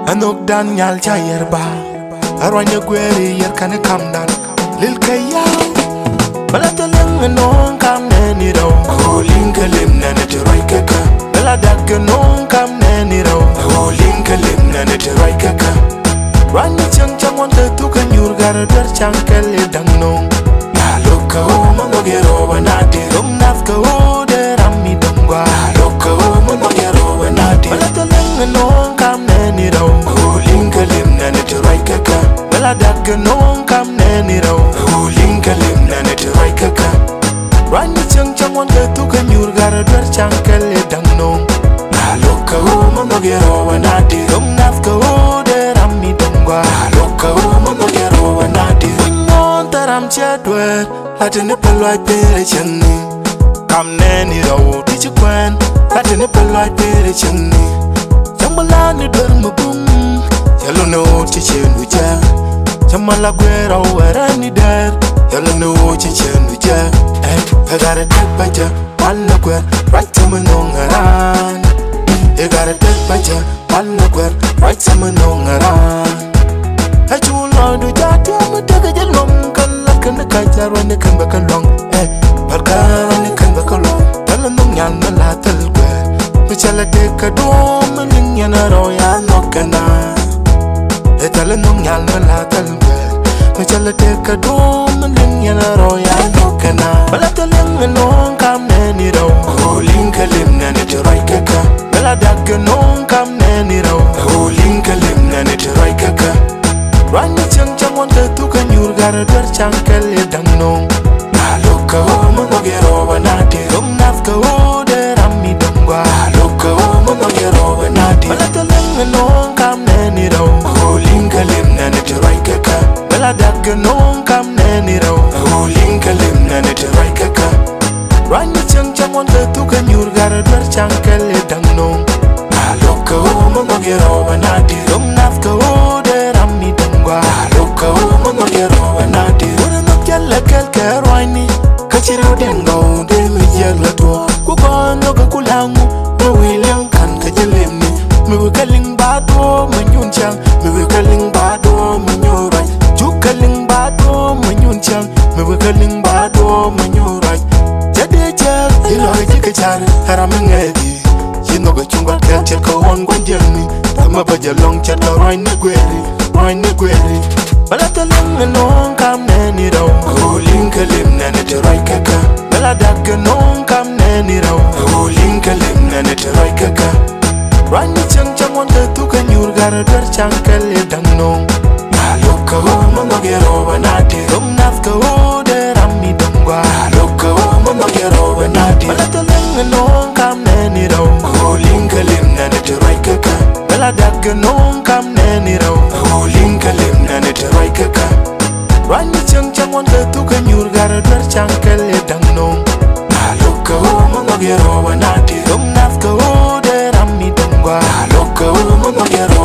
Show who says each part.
Speaker 1: Anok Daniel Chayerba Arwanya Gweri yer can come down Lil YAW Balatalang non come nani row Oh linkalim nanate raikaka Baladak non come nani row Oh linkalim nanate raikaka Rani chang chang wanta tuka nyurgar dar chankale dang nong Loka o manogero wanati Rum nafka o de rami dongwa Loka o manogero wanati Balatalang non come nani row Oh linkalim nanate raikaka Baladak non come nani row Oh linkalim nanate raikaka Rani chang chang wanta tuka nyurgar dar chankale dang nong Loka o manogero wanati Rum nafka o de rami dongwa Loka o manogero wanati Wingon taram chadwer Latene pelwai pere chani Kam neni rao tichi kwen Latene pelwai pere chani Chambalani dwer mabum Yalo no chiche nuja Chamala gwera uwerani der Yalo no chiche nuja I gotta take baja Walla gwer Right to me nongaran I gotta take baja Walla gwer Right to me nongaran I chulo do jati Amu tega jalom Kalak kena kajar Wani kan bakal long Barkar wani kan bakal long Tala nung yan malatal gwer Bichala deka doom Maning yan aroya nokana Tala nung yan malatal gwer Bichala deka doom Maning yan aroya nokana Balatalang anong kam neni raw Oh linkalim nanite raikaka Baladag anong kam neni raw Oh linkalim nanite raikaka Rani chang chang wanta tuka nyurgar dar chankale dang nong Loka o manogero wanati Rum nafka o de rami dongwa Loka o manogero wanati Balatalang anong kam neni raw Oh linkalim nanite raikaka Baladag anong kam neni raw Oh linkalim nanite raikaka Rani chang chang wanta tuka nyurgar dar chankale dang nong Loka o manogero wanati Rum nafka o de rami dongwa Loka o manogero wanati Ura nok jala kelke roini Kachiro dengo de mi jagla to Kuko noga kulangu Me wilang kan kajilimni Me wikaling bado manyun chang Me wikaling bado manyurai Jukaling bado manyun chang Me wikaling bado manyurai Jade jag Ilo jika char Haramengedi Yinoga chunga kelcher kawan gwanjelni Tama bajalong chata roini gweri Roini gweri Balatalang anong kam neni raw Oh linkalim nanite raikaka Baladag anong kam neni raw Oh linkalim nanite raikaka Rani chang chang wanta tuka nyurgar dar chankale dang nong Loka o manogero wanati Rum nafka o de rami dongwa Loka o manogero wanati Balatalang anong kam neni raw Oh linkalim nanite raikaka Baladag anong kam neni raw Oh linkalim nanite raikaka Rani chang chang wanta tuka nyurgar dar chankale dang nong Loka o manogero wanati Rum nafka o de rami dongwa Loka o manogero